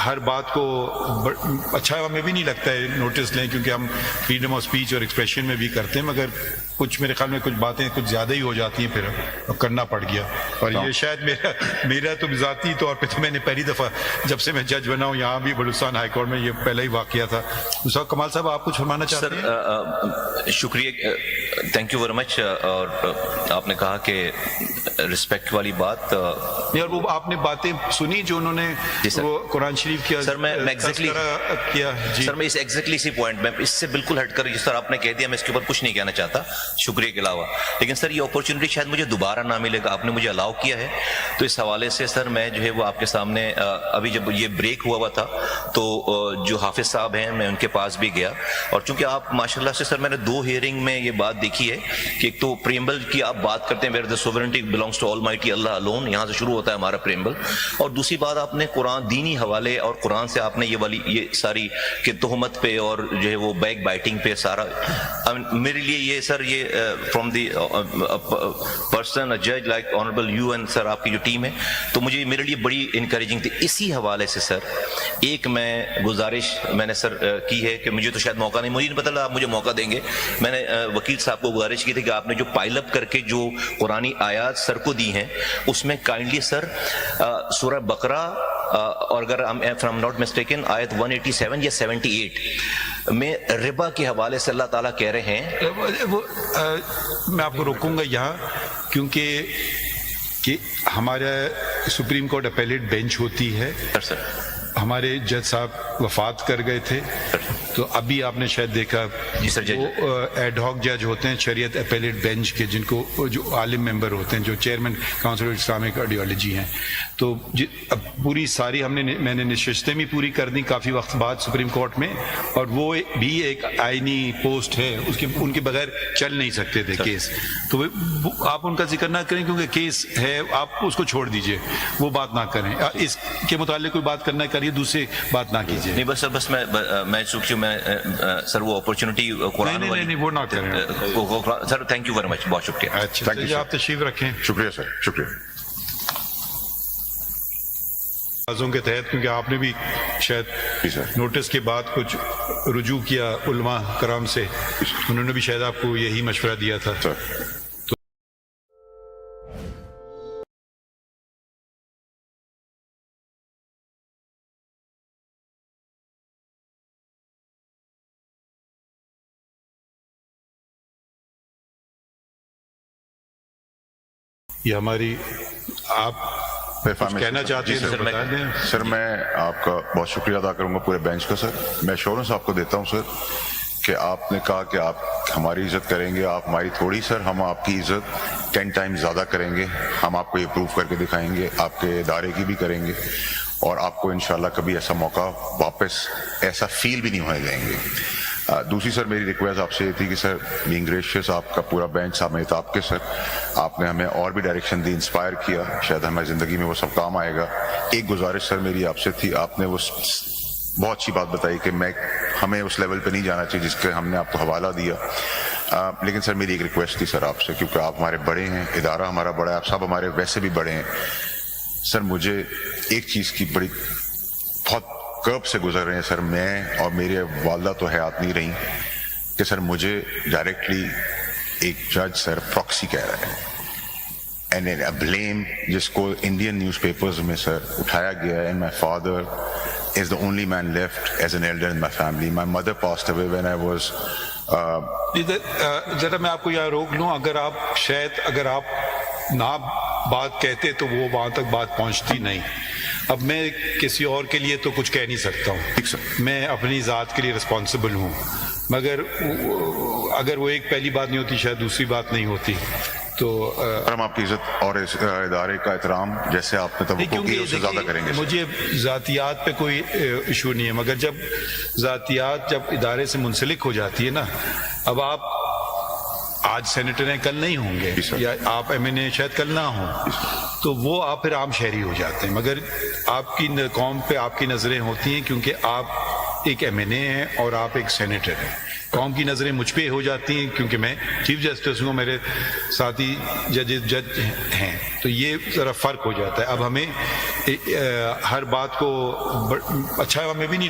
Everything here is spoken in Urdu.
ہر بات کو اچھا ہمیں بھی نہیں لگتا ہے نوٹس لیں، کیونکہ ہم فریڈم آف اسپیچ اور ایکسپریشن میں بھی کرتے ہیں، مگر کچھ میرے خیال میں کچھ باتیں کچھ زیادہ ہی ہو جاتی ہیں، پھر اب کرنا پڑ گیا۔ اور یہ شاید میرا تو ذاتی طور پہ تو میں نے پہلی دفعہ جب سے میں جج بنا ہوں یہاں بھی بلوچستان ہائی کورٹ میں، یہ پہلا ہی واقعہ تھا۔ صاحب کمال صاحب آپ کچھ فرمانا چاہتے ہیں؟ سر شکریہ، تھینک یو ویری مچ۔ اور آپ نے کہا کہ رسپیکٹ والی بات، اور وہ آپ نے باتیں سنی جو انہوں نے وہ قرآن شریف کیا سر میں اس ایگزیکٹلی اسی پوائنٹ میں اس سے بالکل ہٹ کر جس طرح آپ نے کہہ دیا، میں اس کے اوپر کچھ نہیں کہنا چاہتا شکریہ کے علاوہ، لیکن سر یہ اپورچونٹی شاید مجھے دوبارہ نہ ملے گا، آپ نے مجھے الاؤ کیا ہے، تو اس حوالے سے سر میں جو ہے وہ آپ کے سامنے ابھی جب یہ بریک ہوا تھا تو جو حافظ صاحب ہیں میں ان کے پاس بھی گیا، اور چونکہ آپ ماشاءاللہ سے سر میں نے 2 ہیئرنگ میں یہ بات دیکھی ہے کہ ایک تو پریمبل کی آپ بات کرتے ہیں، where the sovereignty belongs to almighty Allah alone, یہاں سے شروع ہوتا ہے ہمارا پریمبل، اور دوسری بات آپ نے قرآن دینی حوالے اور قرآن سے آپ نے یہ ساری کہ تہمت پہ اور جو ہے وہ بیک بائٹنگ پہ سارا، میرے لیے یہ سر یہ فرام دی پرسن جج لائک آنریبل یو اینڈ سر آپ کی جو ٹیم ہے، تو مجھے میرے لیے بڑی انکریجنگ تھی۔ اسی حوالے سے سر ایک میں گزارش میں نے سر کی ہے کہ مجھے تو شاید موقع نہیں، مجھے نہیں پتا آپ مجھے موقع دیں گے، میں نے وکیل صاحب کو گزارش کی تھی کہ آپ نے جو پائل اپ کر کے جو قرآنی آیات سر کو دی ہیں اس میں کائنڈلی سر سورہ بقرہ اور اگر فرام ناٹ مسٹیکن آیت 187 یا 78 میں ربا کے حوالے سے اللہ تعالیٰ کہہ رہے ہیں، میں آپ کو روکوں گا یہاں، کیونکہ کہ ہمارا سپریم کورٹ اپیلیٹ بینچ ہوتی ہے، ہمارے جج صاحب وفات کر گئے تھے، تو ابھی آپ نے شاید دیکھا وہ ایڈ ہاک جج ہوتے ہیں شریعت اپیلیٹ بینچ کے، جن کو جو عالم ممبر ہوتے ہیں، جو chairman council of Islamic ideology ہیں، تو اب پوری ساری میں نے نشستیں بھی پوری کر دی کافی وقت بعد سپریم کورٹ میں، اور وہ بھی ایک آئینی پوسٹ ہے، ان کے بغیر چل نہیں سکتے تھے کیس، تو آپ ان کا ذکر نہ کریں کیونکہ کیس ہے، آپ اس کو چھوڑ دیجئے، وہ بات نہ کریں، اس کے متعلق کوئی بات کرنا کریے، دوسری بات نہ کیجیے۔ نہیں بس میں چونکہ میں سر وہ اپورچونٹی قرآن نہیں وہ نہ کریں سر، تھینک یو ویری مچ، بہت شکریہ۔ اچھا آپ تشریف رکھیں۔ شکریہ سر، شکریہ۔ کے تحت کیونکہ آپ نے بھی شاید نوٹس کے بعد کچھ رجوع کیا علماء کرام سے، انہوں نے بھی شاید آپ کو یہی مشورہ دیا تھا۔ یہ ہماری آپ کہنا چاہتے ہیں تو بتا دیں۔ سر میں آپ کا بہت شکریہ ادا کروں گا پورے بینچ کا۔ سر میں ایشورنس آپ کو دیتا ہوں سر کہ آپ نے کہا کہ آپ ہماری عزت کریں گے، آپ ہماری تھوڑی، سر ہم آپ کی عزت 10 ٹائم زیادہ کریں گے، ہم آپ کو یہ پروف کر کے دکھائیں گے، آپ کے ادارے کی بھی کریں گے، اور آپ کو انشاءاللہ کبھی ایسا موقع واپس ایسا فیل بھی نہیں ہونے دیں گے۔ دوسری سر میری ریکویسٹ آپ سے یہ تھی کہ سر بینگ گریشیس، آپ کا پورا بینچ سمیت آپ کے، سر آپ نے ہمیں اور بھی ڈائریکشن دی، انسپائر کیا، شاید ہماری زندگی میں وہ سب کام آئے گا۔ ایک گزارش سر میری آپ سے تھی، آپ نے وہ بہت اچھی بات بتائی کہ ہمیں اس لیول پہ نہیں جانا چاہیے جس کے ہم نے آپ کو حوالہ دیا، لیکن سر میری ایک ریکویسٹ تھی سر آپ سے، کیونکہ آپ ہمارے بڑے ہیں، ادارہ ہمارا بڑا ہے، آپ سب ہمارے ویسے بھی بڑے ہیں، سر مجھے ایک چیز کی بڑی بہت کرب سے گزر رہے ہیں سر، میں اور میرے والدہ تو حیات نہیں رہی، کہ سر مجھے ڈائریکٹلی ایک جج سر پراکسی کہہ رہا ہے، اینڈ بلیم جس کو انڈین نیوز پیپرز میں سر اٹھایا گیا ہے، and my father is the only man left as an elder in my family. My mother passed away when I was ذرا میں آپ کو یہاں روک لوں، اگر آپ نہ بات کہتے تو وہ وہاں تک بات پہنچتی نہیں۔ اب میں کسی اور کے لیے تو کچھ کہہ نہیں سکتا ہوں، میں اپنی ذات کے لیے رسپانسبل ہوں، مگر اگر وہ ایک پہلی بات نہیں ہوتی شاید دوسری بات نہیں ہوتی، تو ہم آپ کی عزت اور اس ادارے کا احترام جیسے آپ نے توقع کی اس سے زیادہ کریں گے۔ مجھے ذاتیات پہ کوئی ایشو نہیں ہے، مگر جب ذاتیات جب ادارے سے منسلک ہو جاتی ہے نا، اب آپ آج سینیٹر ہیں کل نہیں ہوں گے، یا آپ ایم این اے شاید کل نہ ہوں، تو وہ آپ پھر عام شہری ہو جاتے ہیں، مگر آپ کی قوم پہ آپ کی نظریں ہوتی ہیں کیونکہ آپ ایک ایم این اے ہیں اور آپ ایک سینیٹر ہیں، قوم کی نظریں مجھ پہ ہو جاتی ہیں کیونکہ میں چیف جسٹس ہوں, میرے ساتھی جج ہیں, تو یہ ذرا فرق ہو جاتا ہے. اب ہمیں ہر بات کو اچھا ہمیں بھی نہیں لگتا